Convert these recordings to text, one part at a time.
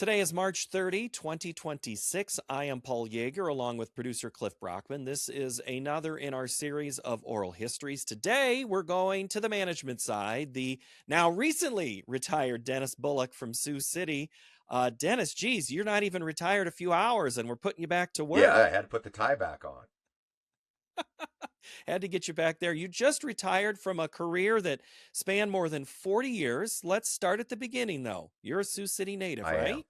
Today is March 30, 2026. I am Paul Yeager along with producer Cliff Brockman. This is another in our series of oral histories. Today, we're going to the management side. The now recently retired Dennis Bullock from Sioux City. Dennis, geez, you're not even retired a few hours and we're putting you back to Yeah, work. I had to put the tie back on. Had to get you back there. You just retired from a career that spanned more than 40 years. Let's start at the beginning, though. You're a Sioux City native, I am. right?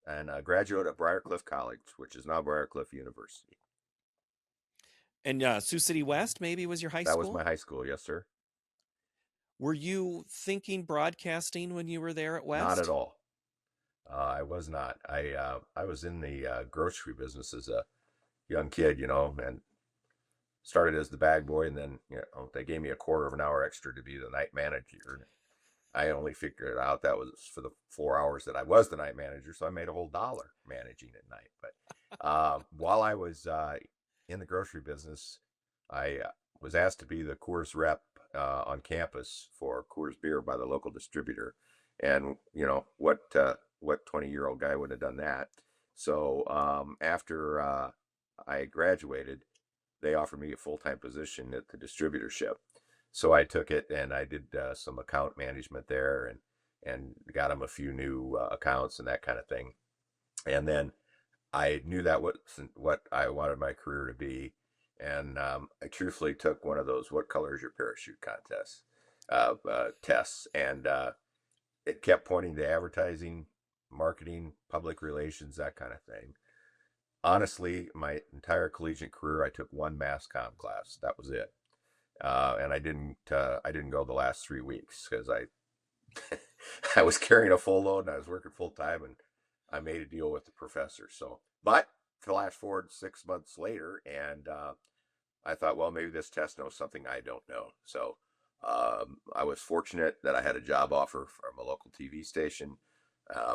And a graduate at Briar Cliff College, which is now Briar Cliff University. And Sioux City West maybe was your high That was my school? high school, yes, sir. Were you thinking broadcasting when you were there at Not at West? all. I was not. I was in the grocery business as a young kid, and started as the bag boy, and then they gave me a quarter of an hour extra to be the night manager. I only figured out that was for the 4 hours that I was the night manager, so I made a whole dollar managing at night. But while I was in the grocery business, I was asked to be the Coors rep on campus for Coors beer by the local distributor, and what 20-year-old guy would have done that? So after I graduated, they offered me a full-time position at the distributorship. So I took it and I did some account management there and got them a few new accounts and that kind of thing. And then I knew that wasn't what I wanted my career to be. And I truthfully took one of those "What color is your parachute" contests tests, and it kept pointing to advertising, marketing, public relations, that kind of thing. Honestly, my entire collegiate career, I took one mass comm class. That was it, and I didn't go the last 3 weeks because I I was carrying a full load and I was working full time, and I made a deal with the professor. So, but flash forward 6 months later, and I thought, well, maybe this test knows something I don't know. So I was fortunate that I had a job offer from a local TV station,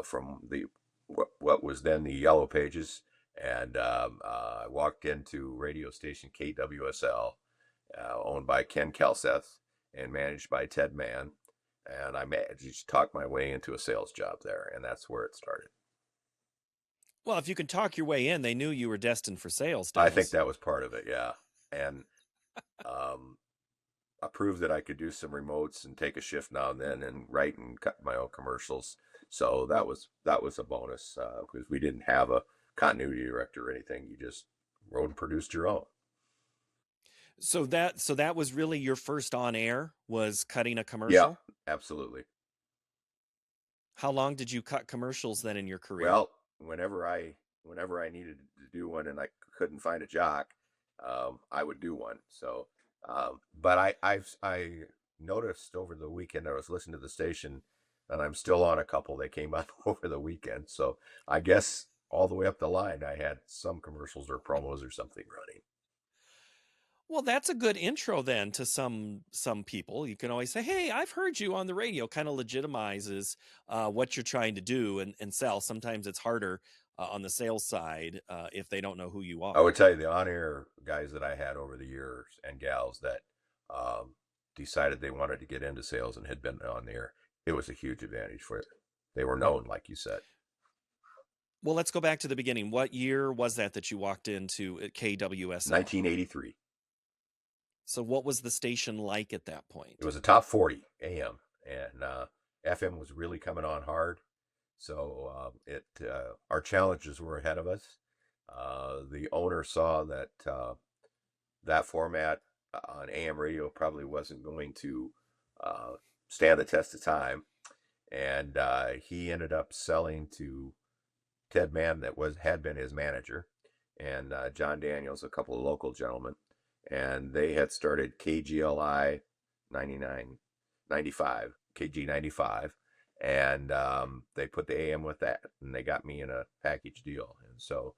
from the what was then the Yellow Pages, and I walked into radio station KWSL, owned by Ken Kelseth and managed by Ted Mann, and I managed to talk my way into a sales job there, and that's where it started. Well, if you can talk your way in, they knew you were destined for sales, I think Dennis. that was part of it, yeah, and um, I proved that I could do some remotes and take a shift now and then and write and cut my own commercials. So that was a bonus because we didn't have a continuity director or anything. You just wrote and produced your own. So that was really your first on air was cutting a Yeah, commercial? absolutely. How long did you cut commercials then in your career? Well, whenever I needed to do one and I couldn't find a jock, I would do one. So, but I noticed over the weekend I was listening to the station, and I'm still on a couple that came out over the weekend. So I guess all the way up the line, I had some commercials or promos or something running. Well, that's a good intro then to some people. You can always say, "Hey, I've heard you on the radio." Kind of legitimizes what you're trying to do and sell. Sometimes it's harder on the sales side if they don't know who you I would are. tell you the on-air guys that I had over the years and gals that um, decided they wanted to get into sales and had been on the air. It was a huge advantage for it. They were known, like you said. Well, let's go back to the beginning. What year was that you walked into at KWSL? 1983. So, what was the station like at that It point? was a top 40 AM, and FM was really coming on hard. So it our challenges were ahead of us. The owner saw that that format on AM radio probably wasn't going to uh, stand the test of time, and he ended up selling to Ted Mann, that had been his manager, and John Daniels, a couple of local gentlemen, and they had started KGLI 99, 95, KG 95, and they put the AM with that, and they got me in a package deal, and so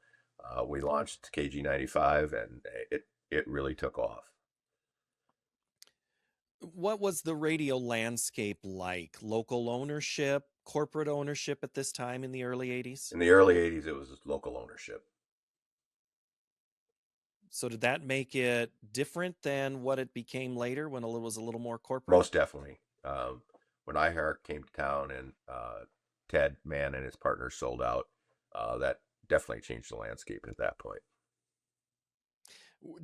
we launched KG 95, and it really took off. What was the radio landscape like? Local ownership, corporate ownership at this time in the early 80s? In the early 80s, it was local ownership. So did that make it different than what it became later when it was a little more corporate? Most definitely. When iHeart came to town and Ted Mann and his partner sold out, that definitely changed the landscape at that point.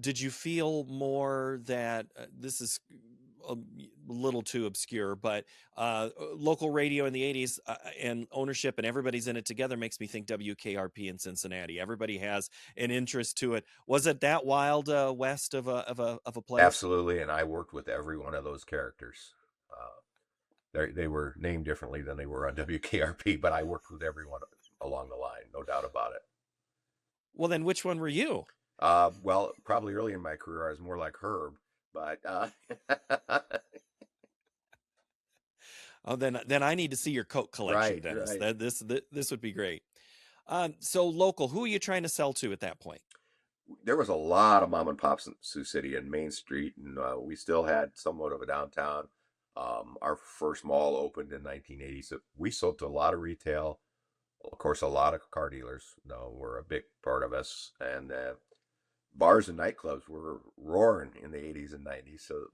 Did you feel more that this is a little too obscure, but local radio in the 80s and ownership and everybody's in it together makes me think WKRP in Cincinnati. Everybody has an interest to it. Was it that wild west of a place? Absolutely, and I worked with every one of those characters. They were named differently than they were on WKRP, but I worked with everyone along the line, no doubt about it. Well, then which one were you? Well, probably early in my career, I was more like Herb, but Oh, then I need to see your coat collection, right, Dennis. right. This would be great. So local, who are you trying to sell to at that point? There was a lot of mom and pops in Sioux City and Main Street, and we still had somewhat of a downtown. Our first mall opened in 1980, so we sold to a lot of retail. Of course, a lot of car dealers were a big part of us, and bars and nightclubs were roaring in the 80s and 90s. So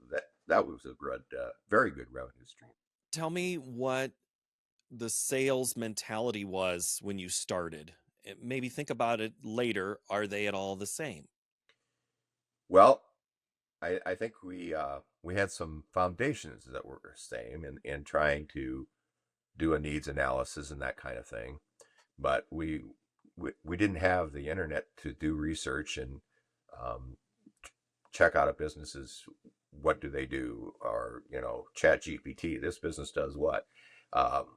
that was a good, very good revenue stream. Tell me what the sales mentality was when you started. Maybe think about it later. Are they at all the same? Well, I think we had some foundations that were the same in trying to do a needs analysis and that kind of thing, but we didn't have the internet to do research and um, check out a business's what do they do, or chat GPT, this business does what.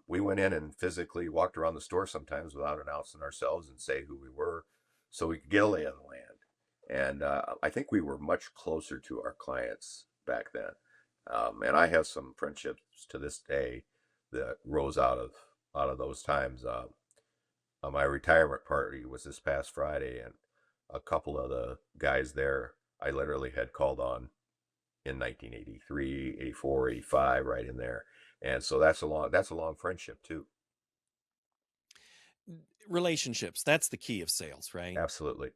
We went in and physically walked around the store sometimes without announcing ourselves and say who we were, so we could get a lay of the land. And I think we were much closer to our clients back then. And I have some friendships to this day that rose out of those times. My retirement party was this past Friday, and a couple of the guys there I literally had called on in 1983, 84, 85, right in there. And so that's a long friendship too. Relationships, that's the key of sales, right? Absolutely.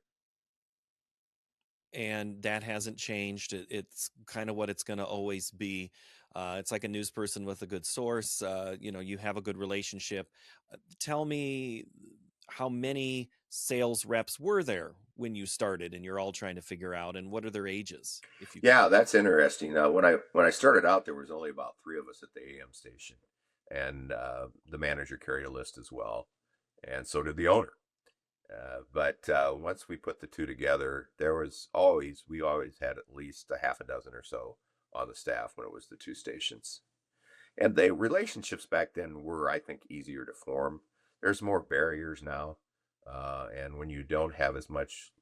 And that hasn't changed. It's kind of what it's going to always be. It's like a news person with a good source. You have a good relationship. Tell me, how many sales reps were there when you started, and you're all trying to figure out, and what are their ages, if you Yeah, could? that's interesting. When I started out, there was only about three of us at the AM station, and the manager carried a list as well, and so did the owner. But once we put the two together, we always had at least a half a dozen or so on the staff when it was the two stations. And the relationships back then were, I think, easier to form. There's more barriers now, and when you don't have as much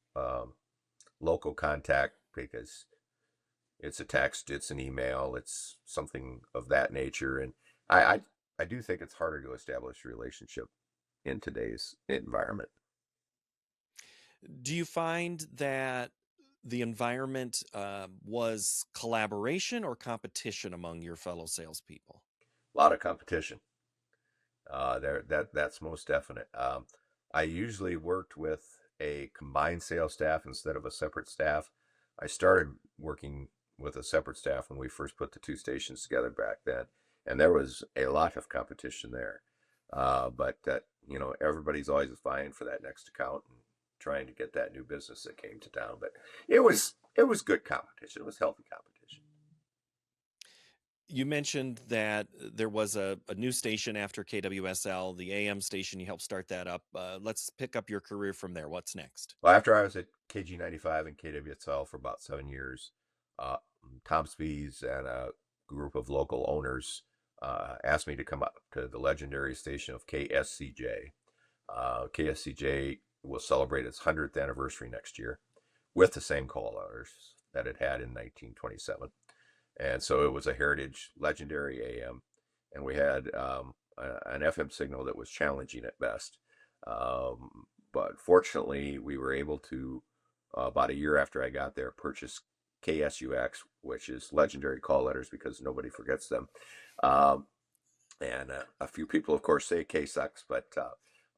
local contact, because it's a text, it's an email, it's something of that nature, and I I, I do think it's harder to establish a relationship in today's environment. Do you find that the environment was collaboration or competition among your fellow salespeople? A lot of competition. That's most definite. I usually worked with a combined sales staff instead of a separate staff. I started working with a separate staff when we first put the two stations together back then, and there was a lot of competition there. But everybody's always vying for that next account and trying to get that new business that came to town. But it was good competition. It was healthy competition. You mentioned that there was a news station after KWSL, the AM station. You helped start that up. Let's pick up your career from there. What's next? Well, after I was at KG95 and KWSL for about 7 years, uh, Tom Spees and a group of local owners asked me to come up to the legendary station of KSCJ. KSCJ will celebrate its 100th anniversary next year with the same call letters that it had in 1927. And so it was a heritage legendary AM, and we had an FM signal that was challenging at best. But fortunately, we were able to, about a year after I got there, purchase KSUX, which is legendary call letters because nobody forgets them. Um, and a few people, of course, say KSUX, but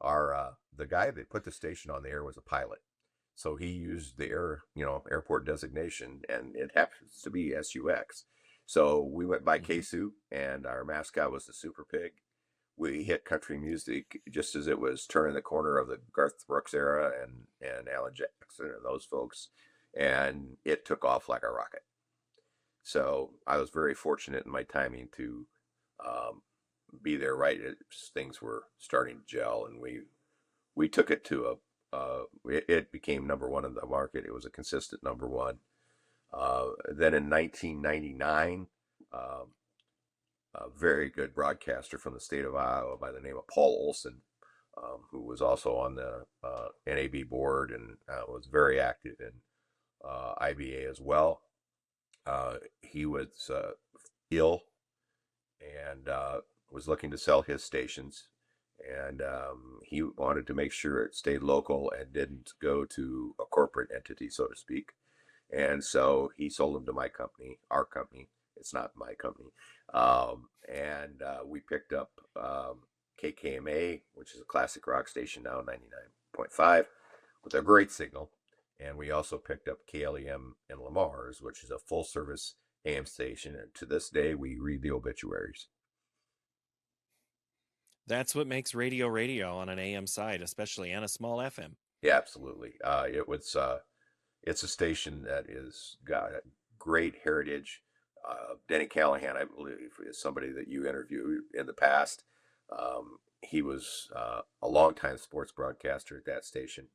our the guy that put the station on the air was a pilot, so he used the airport designation, and it happens to be SUX. So we went by Mhm. KSU, and our mascot was the Super Pig. we hit country music just as it was turning the corner of the Garth Brooks era and Alan Jackson and those folks, and it took off like a rocket. So I was very fortunate in my timing to um, be there right as things were starting to gel, and we took it to it became number one in the market. It was a consistent number one. Then in 1999, um, a very good broadcaster from the state of Iowa by the name of Paul Olson, who was also on the NAB board and was very active in IBA as well. He was ill and was looking to sell his stations, and he wanted to make sure it stayed local and didn't go to a corporate entity, so to speak. And so he sold them to my company, our company. It's not my company. And we picked up KKMA, which is a classic rock station now, 99.5, with a great signal. And we also picked up KLEM in Lamar's, which is a full service AM station. And to this day, we read the obituaries. That's what makes radio on an AM side, especially, and a small FM. Yeah, absolutely. It's a station that is got a great heritage. Denny Callahan, I believe, is somebody that you interviewed in the past. He was a longtime sports broadcaster at that station,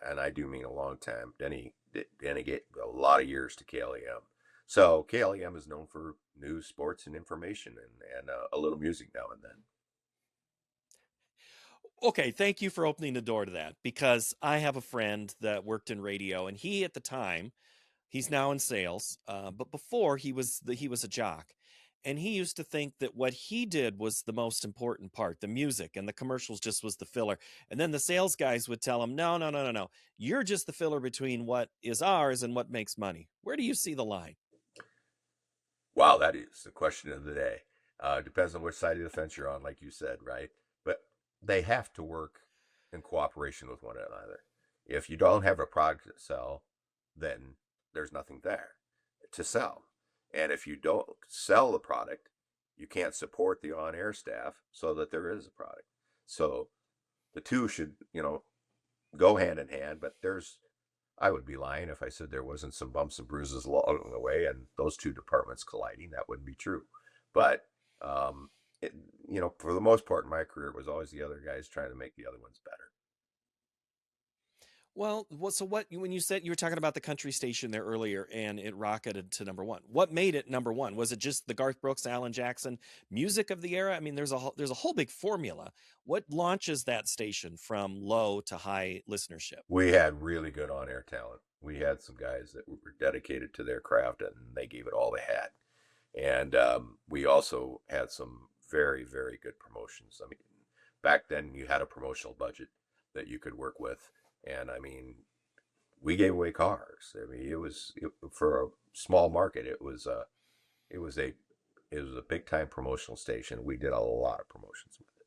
and I do mean a long time. Denny gave a lot of years to KLEM. So KLEM is known for news, sports, and information, and a little music now and then. Okay, thank you for opening the door to that, because I have a friend that worked in radio, and he at the time, he's now in sales, but before he was a jock, and he used to think that what he did was the most important part, the music, and the commercials just was the filler. And then the sales guys would tell him, no, no, no, no, no, you're just the filler between what is ours and what makes money. Where do you see the line? Wow, that is the question of the day. Depends on which side of the fence you're on, like you said, right? But they have to work in cooperation with one another. If you don't have a product to sell, then there's nothing there to sell. And if you don't sell the product, you can't support the on-air staff so that there is a product. So the two should, go hand in hand, but I would be lying if I said there wasn't some bumps and bruises along the way and those two departments colliding. That wouldn't be true. But, for the most part in my career, it was always the other guys trying to make the other ones better. Well, so what, when you said you were talking about the country station there earlier and it rocketed to number one, what made it number one? Was it just the Garth Brooks, Alan Jackson music of the era? I mean, there's a whole big formula. What launches that station from low to high listenership? We had really good on-air talent. We had some guys that were dedicated to their craft and they gave it all they had. And we also had some very, very good promotions. I mean, back then you had a promotional budget that you could work with. And I mean, we gave away cars. I mean, for a small market, it was a big time promotional station. We did a lot of promotions with it.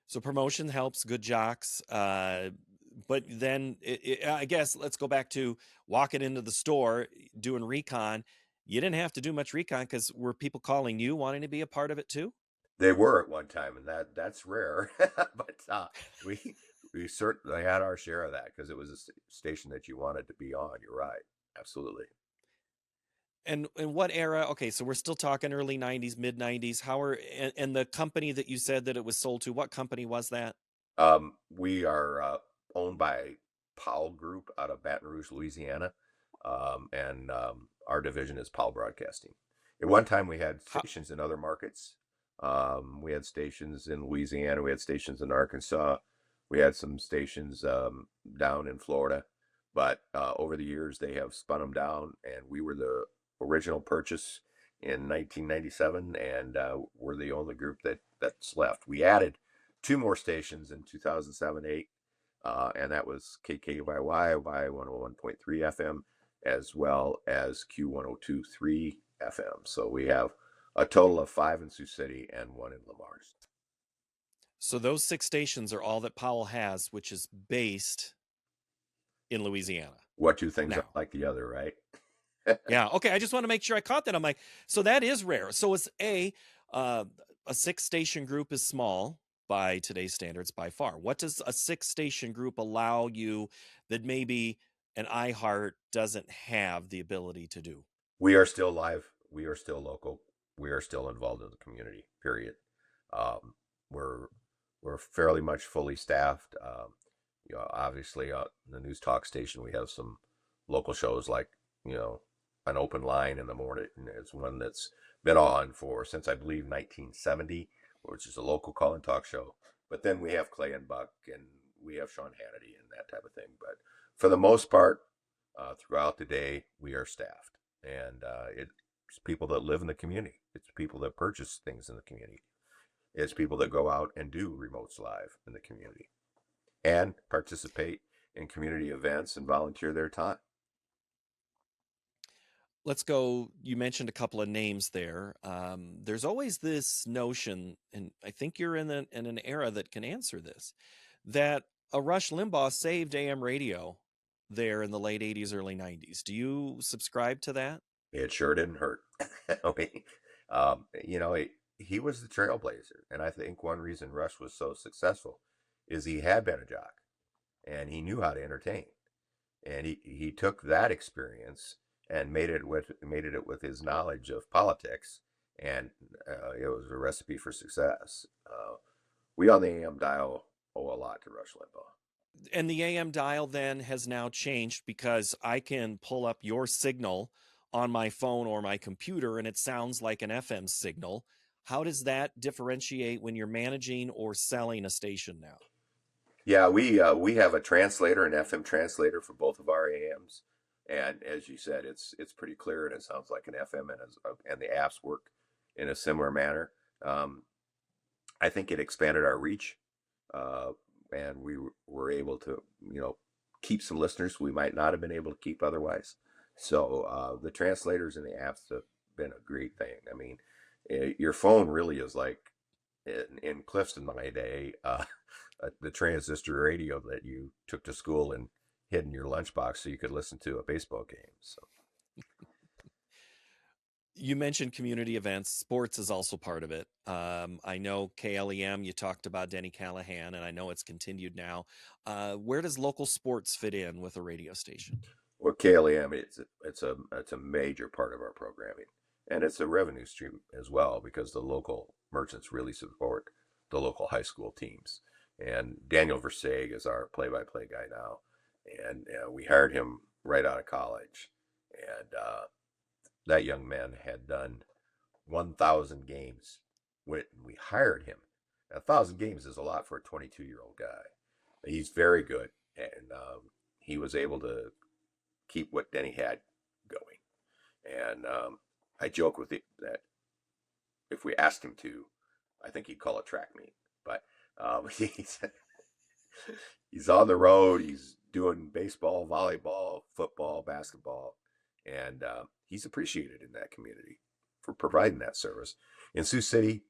So promotion helps good jocks. But then I guess let's go back to walking into the store, doing recon. You didn't have to do much recon because were people calling you wanting to be a part of it too? They were at one time, and that's rare. But we certainly had our share of that because it was a station that you wanted to be on. You're right, absolutely. And in what era? Okay, so we're still talking early 90s, mid 90s. And the company that you said that it was sold to, what company was that? We are owned by Powell Group out of Baton Rouge, Louisiana, and our division is Powell Broadcasting. At one time, we had stations in other markets. We had stations in Louisiana. We had stations in Arkansas. We had some stations down in Florida. But over the years, they have spun them down, and we were the original purchase in 1997, and we're the only group that's left. We added 2 more stations in 2007-8, and that was KKYY by 101.3 FM, as well as Q1023 FM. So we have a total of 5 in Sioux City and 1 in Lamar's. So those 6 stations are all that Powell has, which is based in Louisiana. What 2 things are like the other, right? Yeah. Okay. I just want to make sure I caught that. I'm like, so that is rare. So it's a 6-station group is small by today's standards by far. What does a 6-station group allow you that maybe an iHeart doesn't have the ability to do? We are still live. We are still local. We are still involved in the community. Period. Um, we're we're fairly much fully staffed. Obviously, the news talk station, we have some local shows like an open line in the morning. It's one that's been on for since I believe 1970, which is a local call and talk show. But then we have Clay and Buck, and we have Sean Hannity and that type of thing. But for the most part, throughout the day, we are staffed, and it's people that live in the community. It's people that purchase things in the community. It's people that go out and do remotes live in the community and participate in community events and volunteer their time. Let's go. You mentioned a couple of names there. There's always this notion, and I think you're in an era that can answer this, that a Rush Limbaugh saved AM radio there in the late 80s, early 90s. Do you subscribe to that? It sure didn't hurt. You know, he was the trailblazer. And I think one reason Rush was so successful is he had been a jock and he knew how to entertain. And he took that experience and made it with his knowledge of politics, and it was a recipe for success. We on the AM dial owe a lot to Rush Limbaugh. And the AM dial then has now changed because I can pull up your signal on my phone or my computer and it sounds like an FM signal. How does that differentiate when you're managing or selling a station now? Yeah, we have a translator, an FM translator for both of our AMs, and as you said, it's pretty clear and it sounds like an FM, and the apps work in a similar manner. I think it expanded our reach, and we were able to keep some listeners we might not have been able to keep otherwise. So the translators and the apps have been a great thing. I mean, your phone really is like in Clifton my day. The transistor radio that you took to school and hid in your lunchbox so you could listen to a baseball game. So you mentioned community events. Sports is also part of it. I know KLEM, you talked about Denny Callahan, and I know it's continued now. Where does local sports fit in with a radio station? Well, KLEM, it's a major part of our programming, and it's a revenue stream as well because the local merchants really support the local high school teams. And Daniel Versailles is our play-by-play guy now, and we hired him right out of college, and that young man had done 1,000 games when we hired him. 1,000 games is a lot for a 22-year-old guy. He's very good, and he was able to keep what Denny had going. And I joke with him that if we asked him to, I think he'd call it track meet. But he's on the road. He's doing baseball, volleyball, football, basketball, and he's appreciated in that community for providing that service. In Sioux City,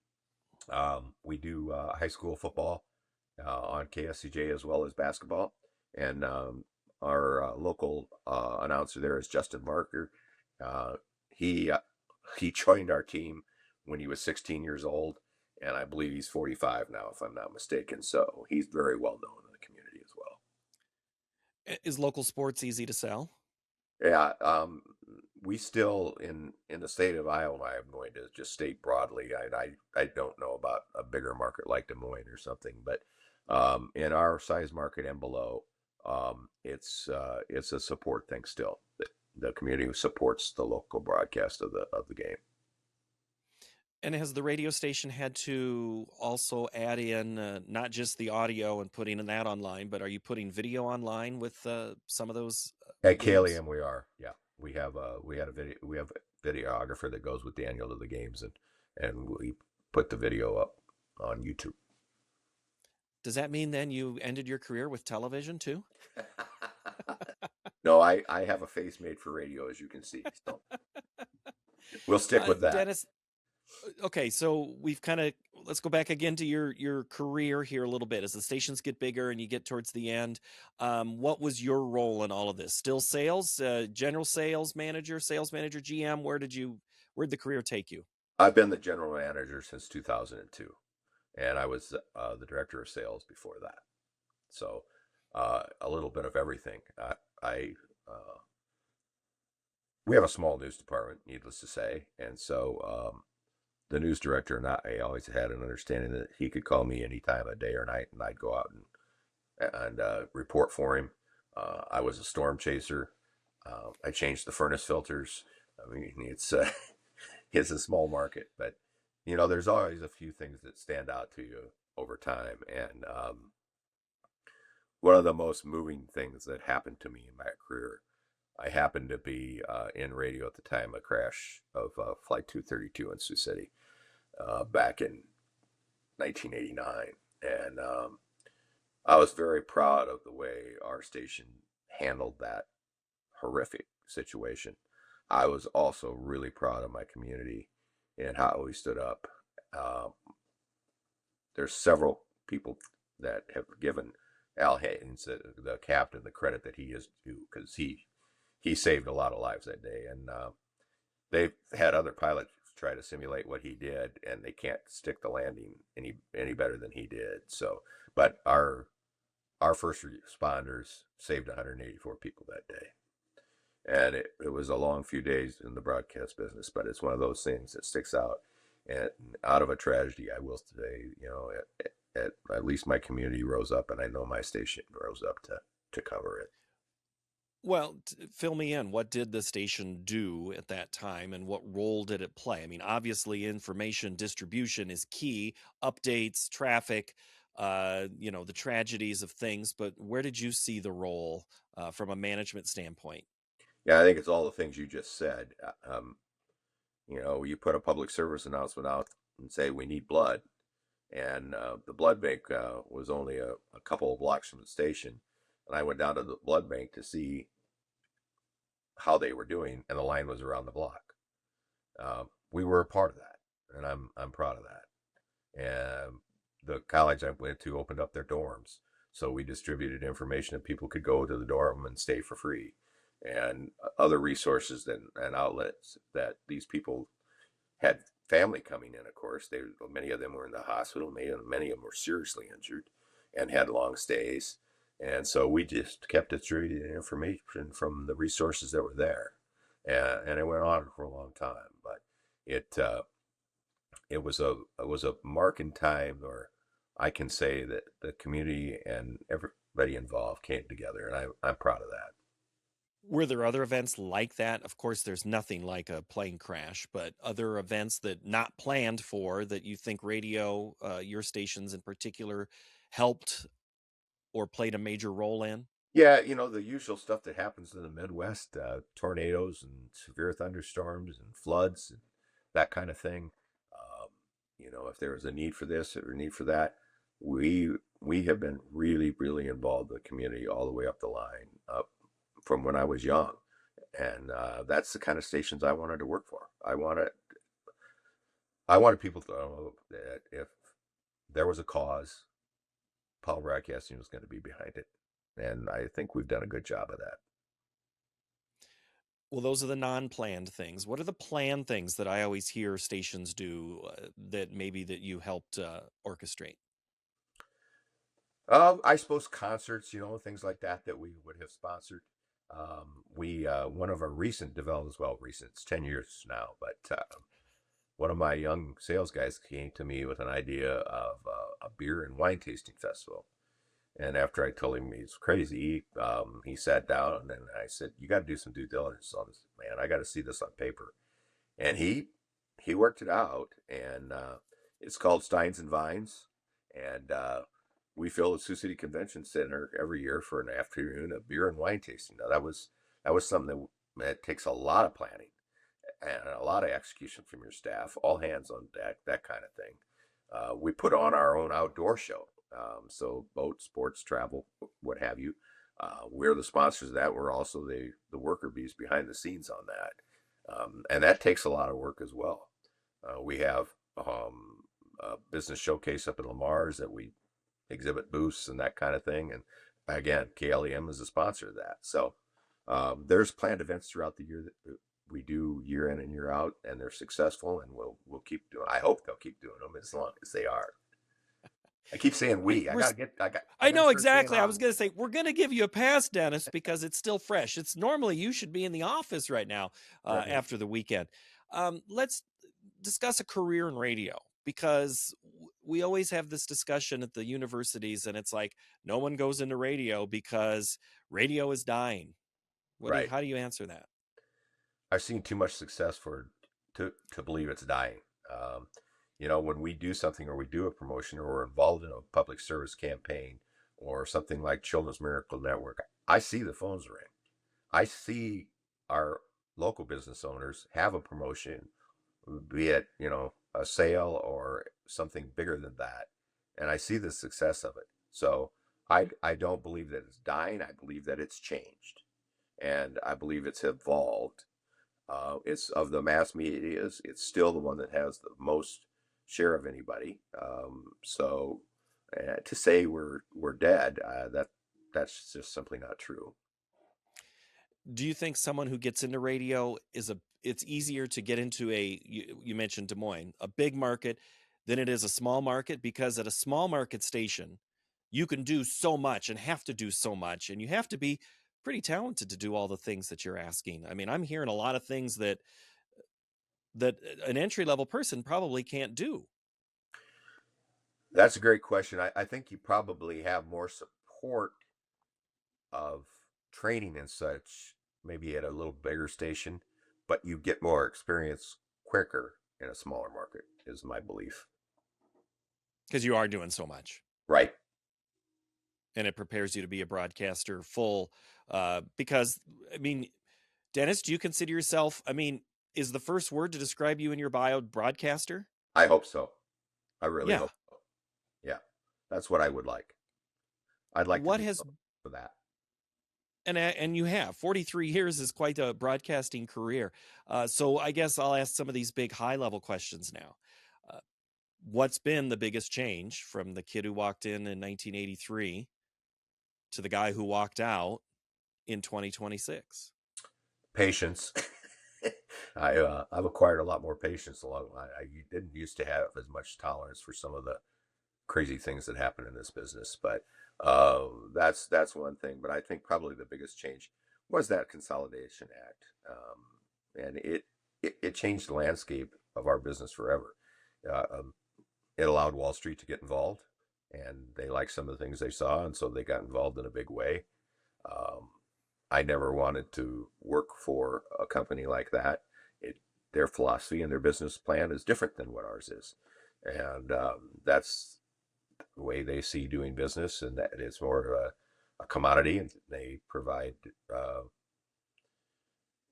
we do high school football on KSCJ as well as basketball, and our local announcer there is Justin Marker. He joined our team when he was 16 years old, and I believe he's 45 now, if I'm not mistaken. So he's very well known in the community as well. Is local sports easy to sell? Yeah, we still in the state of Iowa. I'm going to just state broadly. I don't know about a bigger market like Des Moines or something, but in our size market and below, it's a support thing still. The community supports the local broadcast of the game. And has the radio station had to also add in not just the audio and putting that online, but are you putting video online with some of those? At KLEM, we are. Yeah, we have a videographer that goes with Daniel to the games, and we put the video up on YouTube. Does that mean then you ended your career with television too? No, I have a face made for radio, as you can see. So we'll stick with that. Dennis, okay, so let's go back again to your career here a little bit. As the stations get bigger and you get towards the end, what was your role in all of this? Still sales, general sales manager, GM? Where'd the career take you? I've been the general manager since 2002, and I was the director of sales before that. So a little bit of everything. I We have a small news department, needless to say, and so the news director and I always had an understanding that he could call me any time of day or night, and I'd go out and report for him. I was a storm chaser. I changed the furnace filters. I mean, it's it's a small market, but there's always a few things that stand out to you over time. And one of the most moving things that happened to me in my career, I happened to be in radio at the time of crash of Flight 232 in Sioux City back in 1989, and I was very proud of the way our station handled that horrific situation. I was also really proud of my community and how we stood up. Um, there's several people that have given Al Haynes, the captain, the credit that he is due, because he saved a lot of lives that day. And they've had other pilots try to simulate what he did, and they can't stick the landing any better than he did. So, but our first responders saved 184 people that day. And it was a long few days in the broadcast business, but it's one of those things that sticks out. And out of a tragedy, I will say, at least my community rose up, and I know my station rose up to cover it. Well, fill me in. What did the station do at that time, and what role did it play? I mean, obviously, information distribution is key, updates, traffic, the tragedies of things. But where did you see the role from a management standpoint? Yeah, I think it's all the things you just said. You put a public service announcement out and say we need blood, and the blood bank was only a couple of blocks from the station, and I went down to the blood bank to see how they were doing, and the line was around the block. We were a part of that, and I'm proud of that. And the college I went to opened up their dorms, so we distributed information that people could go to the dorm and stay for free, and other resources and outlets that these people had family coming in. Of course, many of them were in the hospital. Many of them were seriously injured and had long stays. And so we just kept distributing information from the resources that were there, and it went on for a long time. But it was a mark in time, or I can say that the community and everybody involved came together, and I'm proud of that. Were there other events like that? Of course, there's nothing like a plane crash, but other events that not planned for that you think radio, your stations in particular, helped or played a major role in? Yeah, the usual stuff that happens in the Midwest, tornadoes and severe thunderstorms and floods and that kind of thing. If there was a need for this or a need for that, we have been really, really involved in the community all the way up the line, up from when I was young. And that's the kind of stations I wanted to work for. I wanted people to know that if there was a cause, Powell Broadcasting was going to be behind it. And I think we've done a good job of that. Well, those are the non-planned things. What are the planned things that I always hear stations do that maybe that you helped orchestrate? I suppose concerts, things like that we would have sponsored. We One of our recent developments, well, recent, it's 10 years now, but one of my young sales guys came to me with an idea of a beer and wine tasting festival. And after I told him he's crazy, he sat down and I said, "You got to do some due diligence on this, man. I got to see this on paper." And he worked it out, and it's called Steins and Vines, and we fill the Sioux City Convention Center every year for an afternoon of beer and wine tasting. Now that was something that takes a lot of planning and a lot of execution from your staff, all hands on deck, that kind of thing. We put on our own outdoor show, so boat, sports, travel, what have you. We're the sponsors of that. We're also the worker bees behind the scenes on that, and that takes a lot of work as well. We have a business showcase up in Lamar's that we exhibit booths and that kind of thing, and again, KLEM is a sponsor of that. So there's planned events throughout the year we do year in and year out, and they're successful, and we'll keep doing. I hope they'll keep doing them as long as they are. I keep saying we. We're I I got to know start saying exactly. I was going to say, we're going to give you a pass, Dennis, because it's still fresh. It's normally you should be in the office right now Right. after the weekend. Let's discuss a career in radio, because we always have this discussion at the universities, and it's like no one goes into radio because radio is dying. Right. How do you answer that? I've seen too much success to believe it's dying. Um, when we do something or we do a promotion or we're involved in a public service campaign or something like Children's Miracle Network, I see the phones ring. I see our local business owners have a promotion, be it, a sale or something bigger than that. And I see the success of it. So I don't believe that it's dying. I believe that it's changed. And I believe it's evolved. It's of the mass media. It's still the one that has the most share of anybody. So to say we're dead, that's just simply not true. Do you think someone who gets into radio it's easier to get into you mentioned Des Moines, a big market, than it is a small market? Because at a small market station, you can do so much and have to do so much, and you have to be pretty talented to do all the things that you're asking. I mean, I'm hearing a lot of things that an entry level person probably can't do. That's a great question. I think you probably have more support of training and such, maybe at a little bigger station, but you get more experience quicker in a smaller market, is my belief. Because you are doing so much. Right. And it prepares you to be a broadcaster full. Because, I mean, Dennis, do you consider yourself, is the first word to describe you in your bio broadcaster? I hope so. I really Yeah. hope so. Yeah. That's what I would like. I'd like to What be has, for that. and you have 43 years is quite a broadcasting career. So I guess I'll ask some of these big high level questions now. What's been the biggest change from the kid who walked in 1983 to the guy who walked out in 2026? Patience. I've acquired a lot more patience along. I didn't used to have as much tolerance for some of the crazy things that happen in this business, but that's one thing. But I think probably the biggest change was that Consolidation Act, and it changed the landscape of our business forever. It allowed Wall Street to get involved, and they liked some of the things they saw, and so they got involved in a big way. Um, I never wanted to work for a company like that. Their philosophy and their business plan is different than what ours is, and that's the way they see doing business, and that it's more of a commodity, and they provide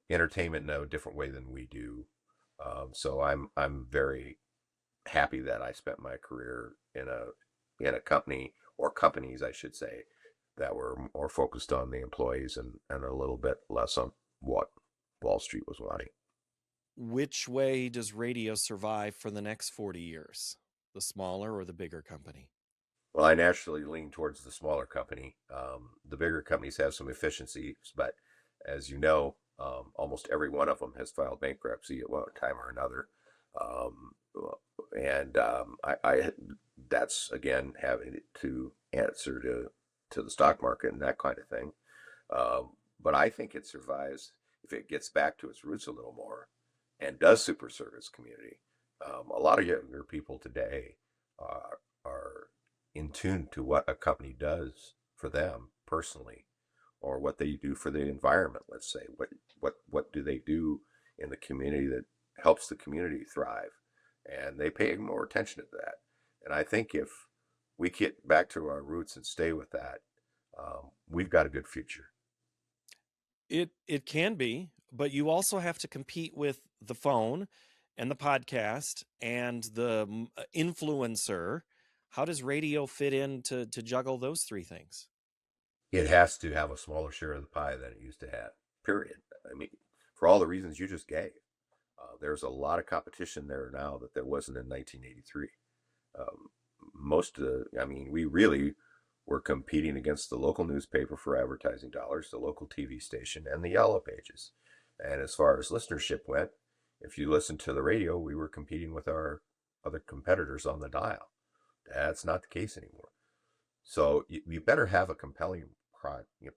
entertainment in a different way than we do. So I'm very happy that I spent my career in a company, or companies, I should say, that were more focused on the employees and a little bit less on what Wall Street was wanting. Which way does radio survive for the next 40 years? The smaller or the bigger company? Well, I naturally lean towards the smaller company. The bigger companies have some efficiencies, but as you know, almost every one of them has filed bankruptcy at one time or another. Um, and I that's again having to answer to the stock market and that kind of thing. But I think it survives if it gets back to its roots a little more and does super service community. A lot of younger people today are in tune to what a company does for them personally, or what they do for the environment. Let's say what do they do in the community that helps the community thrive, and they pay more attention to that. And I think if we get back to our roots and stay with that, we've got a good future. It can be, but you also have to compete with the phone and the podcast and the influencer. How does radio fit in to juggle those three things? It has to have a smaller share of the pie than it used to have. Period. I mean, for all the reasons you just gave, there's a lot of competition there now that there wasn't in 1983. Um, we really were competing against the local newspaper for advertising dollars, the local TV station, and the Yellow Pages. And as far as listenership went, if you listened to the radio, we were competing with our other competitors on the dial. That's not the case anymore. So you better have a compelling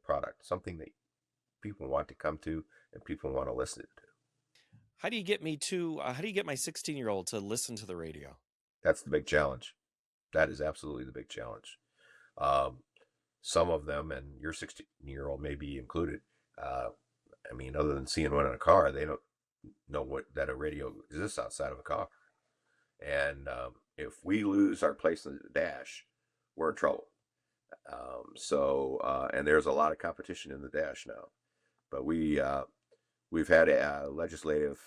product, something that people want to come to and people want to listen to. How do you get how do you get my 16-year-old to listen to the radio? That's the big challenge. That is absolutely the big challenge. Um, some of them, and your 16-year-old may be included. I mean, other than seeing one in a car, they don't know that a radio exists outside of a car. And if we lose our place in the dash, we're in trouble. And there's a lot of competition in the dash now. But we've had a legislative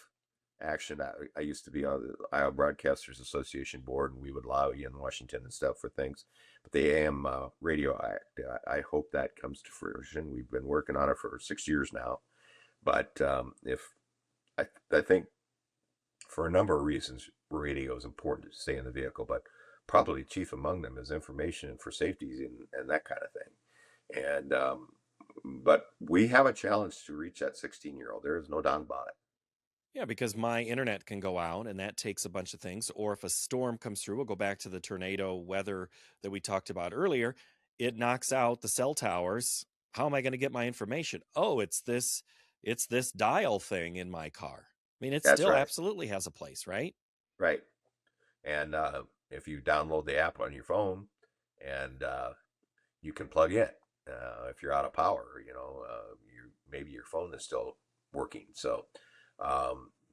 action. I used to be on the Iowa Broadcasters Association board, and we would lobby in Washington and stuff for things. But the AM Radio Act, I hope that comes to fruition. We've been working on it for 6 years now. But if I think for a number of reasons, radio is important to stay in the vehicle, but probably chief among them is information for safety and that kind of thing. And but we have a challenge to reach that 16-year-old. There is no doubt about it. Yeah, because my internet can go out and that takes a bunch of things. Or if a storm comes through, we'll go back to the tornado weather that we talked about earlier. It knocks out the cell towers. How am I going to get my information? Oh, it's this dial thing in my car. I mean, it That's still right. absolutely has a place, right? Right. And if you download the app on your phone and you can plug in, if you're out of power, maybe your phone is still working. So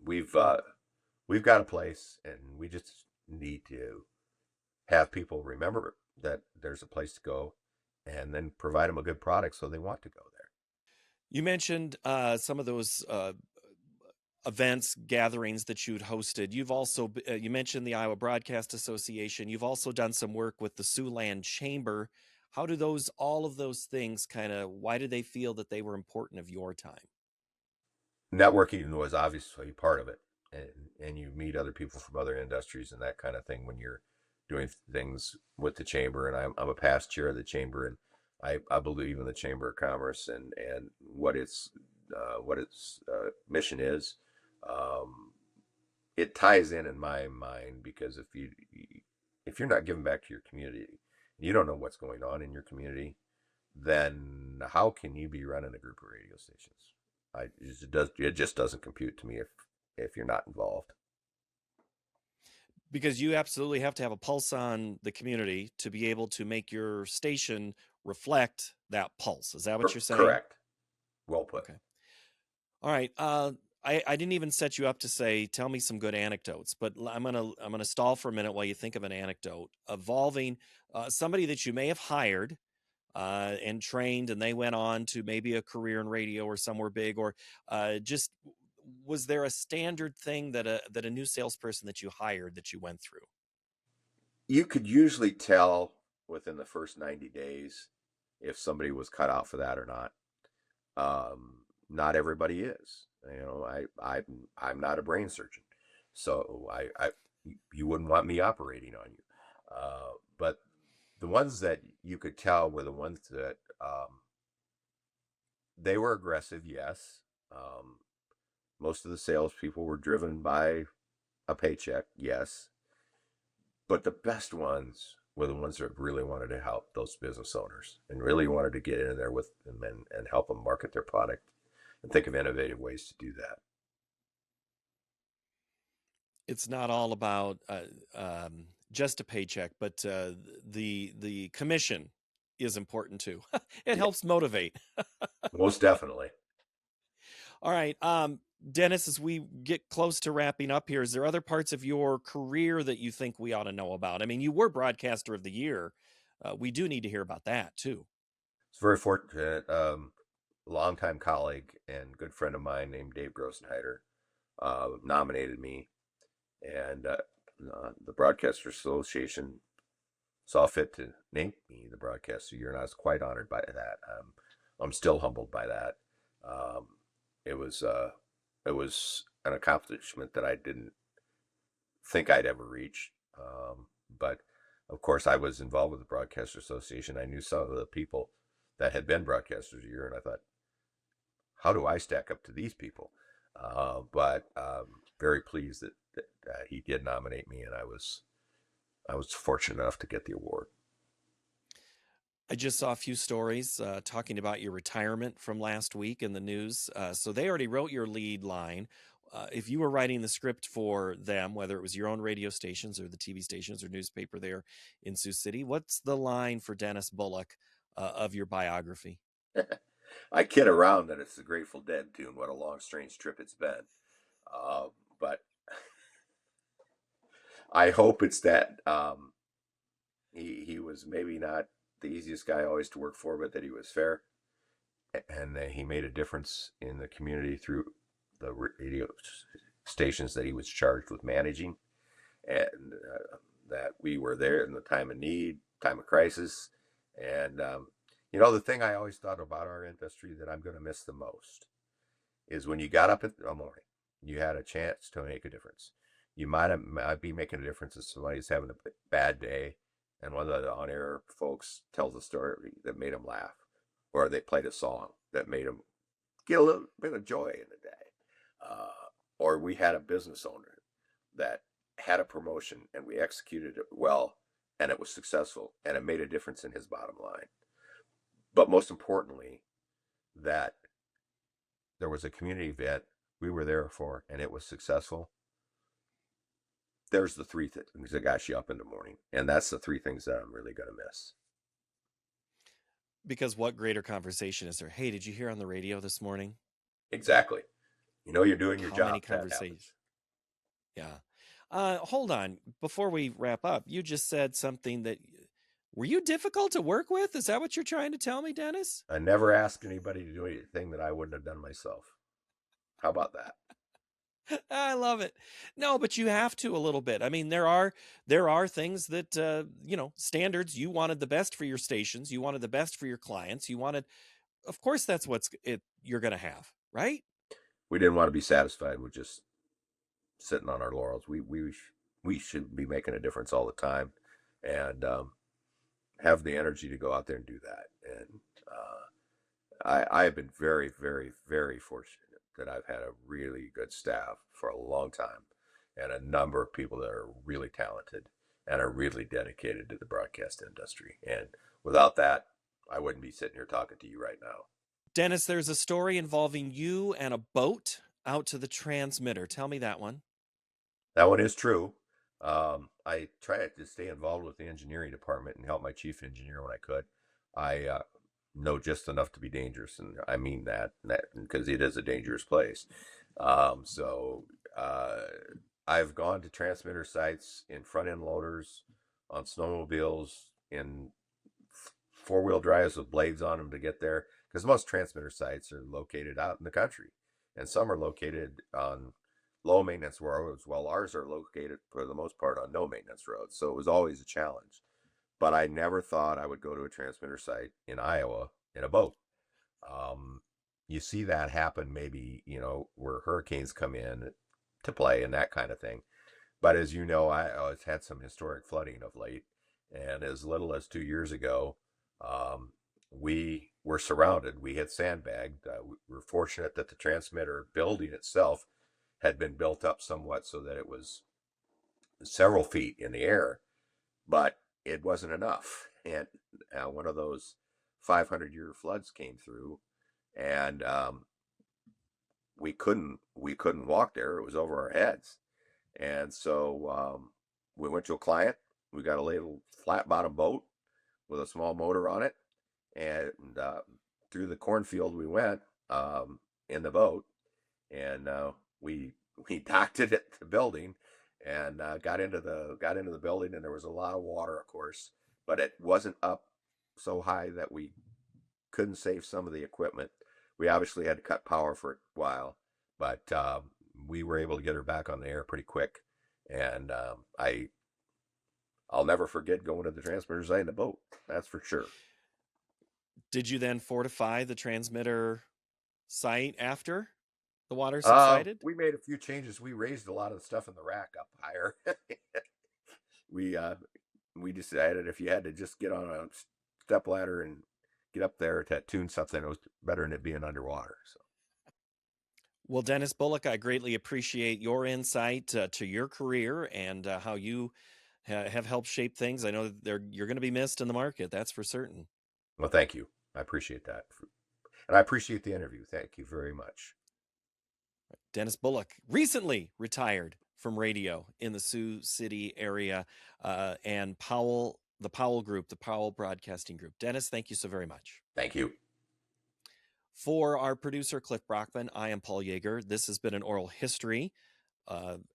we've got a place, and we just need to have people remember that there's a place to go, and then provide them a good product so they want to go there. You mentioned some of those events, gatherings that you'd hosted. You've also you mentioned the Iowa Broadcast Association. You've also done some work with the Siouxland Chamber. How do all of those things why did they feel that they were important of your time? Networking was obviously part of it, and you meet other people from other industries and that kind of thing when you're doing things with the chamber. And I'm a past chair of the chamber, and I believe in the Chamber of Commerce and what its mission is. It ties in my mind, because if you're not giving back to your community, you don't know what's going on in your community, then how can you be running a group of radio stations? It just doesn't compute to me if you're not involved. Because you absolutely have to have a pulse on the community to be able to make your station reflect that pulse. Is that what you're saying? Correct. Well put. Okay. All right. I didn't even set you up to say, tell me some good anecdotes, but I'm gonna stall for a minute while you think of an anecdote involving somebody that you may have hired and trained, and they went on to maybe a career in radio or somewhere big, or just was there a standard thing that a new salesperson that you hired that you went through? You could usually tell within the first 90 days if somebody was cut out for that or not. Not everybody is. I'm not a brain surgeon, so you wouldn't want me operating on you. But the ones that you could tell were the ones that they were aggressive. Yes, most of the salespeople were driven by a paycheck. Yes, but the best ones were the ones that really wanted to help those business owners and really wanted to get in there with them and help them market their product and think of innovative ways to do that. It's not all about just a paycheck, but the commission is important too. It helps motivate. Most definitely. All right. Dennis, as we get close to wrapping up here, is there other parts of your career that you think we ought to know about? I mean, you were Broadcaster of the Year. We do need to hear about that too. It's very fortunate. A longtime colleague and good friend of mine named Dave Grossenheider nominated me, and the Broadcaster Association saw fit to name me the Broadcaster of the Year, and I was quite honored by that. I'm still humbled by that. It was an accomplishment that I didn't think I'd ever reach. But of course, I was involved with the Broadcaster Association. I knew some of the people that had been Broadcasters of the Year, and I thought, how do I stack up to these people? But very pleased that he did nominate me, and I was fortunate enough to get the award. I just saw a few stories talking about your retirement from last week in the news. So they already wrote your lead line. If you were writing the script for them, whether it was your own radio stations or the TV stations or newspaper there in Sioux City, what's the line for Dennis Bullock of your biography? I kid around that it's the Grateful Dead tune, "What a Long Strange Trip It's Been." But I hope it's that he was maybe not the easiest guy always to work for, but that he was fair, and that he made a difference in the community through the radio stations that he was charged with managing, and that we were there in the time of need, time of crisis. And the thing I always thought about our industry that I'm going to miss the most is when you got up in the morning, you had a chance to make a difference. You might be making a difference if somebody's having a bad day, and one of the on-air folks tells a story that made them laugh, or they played a song that made them get a little bit of joy in the day. Or we had a business owner that had a promotion and we executed it well and it was successful and it made a difference in his bottom line. But most importantly, that there was a community event we were there for and it was successful. There's the three things that got you up in the morning. And that's the three things that I'm really going to miss. Because what greater conversation is there? Hey, did you hear on the radio this morning? Exactly. You're doing your How job. many conversations? Yeah. Hold on. Before we wrap up, you just said something that were you difficult to work with? Is that what you're trying to tell me, Dennis? I never asked anybody to do anything that I wouldn't have done myself. How about that? I love it. No, but you have to a little bit. I mean, there are things that standards. You wanted the best for your stations. You wanted the best for your clients. You wanted, of course, that's you're going to have, right? We didn't want to be satisfied with just sitting on our laurels. We should be making a difference all the time, and have the energy to go out there and do that. And I have been very, very, very fortunate that I've had a really good staff for a long time, and a number of people that are really talented and are really dedicated to the broadcast industry. And without that, I wouldn't be sitting here talking to you right now. Dennis, there's a story involving you and a boat out to the transmitter. Tell me that one. That one is true. I tried to stay involved with the engineering department and help my chief engineer when I could. I know just enough to be dangerous, and I mean that because it is a dangerous place. So I've gone to transmitter sites in front end loaders, on snowmobiles, in four-wheel drives with blades on them to get there, because most transmitter sites are located out in the country, and some are located on low maintenance roads, while ours are located for the most part on no maintenance roads. So it was always a challenge. But I never thought I would go to a transmitter site in Iowa in a boat. You see that happen maybe, where hurricanes come in to play and that kind of thing. But as you know, I always had some historic flooding of late. And as little as 2 years ago, we were surrounded. We had sandbagged. We were fortunate that the transmitter building itself had been built up somewhat so that it was several feet in the air, but it wasn't enough. And one of those 500-year floods came through, and we couldn't walk there. It was over our heads. And so we went to a client. We got a little flat bottom boat with a small motor on it, and through the cornfield we went in the boat, and we docked it at the building and got into the building, and there was a lot of water, of course, but it wasn't up so high that we couldn't save some of the equipment. We obviously had to cut power for a while, but we were able to get her back on the air pretty quick. And I'll never forget going to the transmitter site in the boat. That's for sure. Did you then fortify the transmitter site after the water subsided? We made a few changes. We raised a lot of the stuff in the rack up higher. We decided if you had to just get on a step ladder and get up there to tune something, it was better than it being underwater. So Well, Dennis Bullock, I greatly appreciate your insight to your career and how you have helped shape things. I know that you're going to be missed in the market. That's for certain. Well, thank you. I appreciate that. And I appreciate the interview. Thank you very much. Dennis Bullock recently retired from radio in the Sioux City area, and the Powell Group, the Powell Broadcasting Group. Dennis, thank you so very much. Thank you. For our producer, Cliff Brockman, I am Paul Yeager. This has been an oral history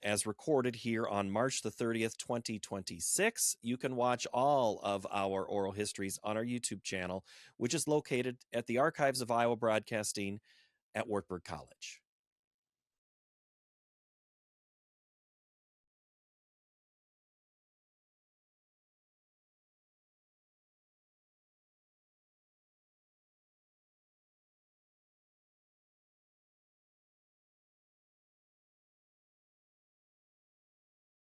as recorded here on March the 30th, 2026. You can watch all of our oral histories on our YouTube channel, which is located at the Archives of Iowa Broadcasting at Wartburg College.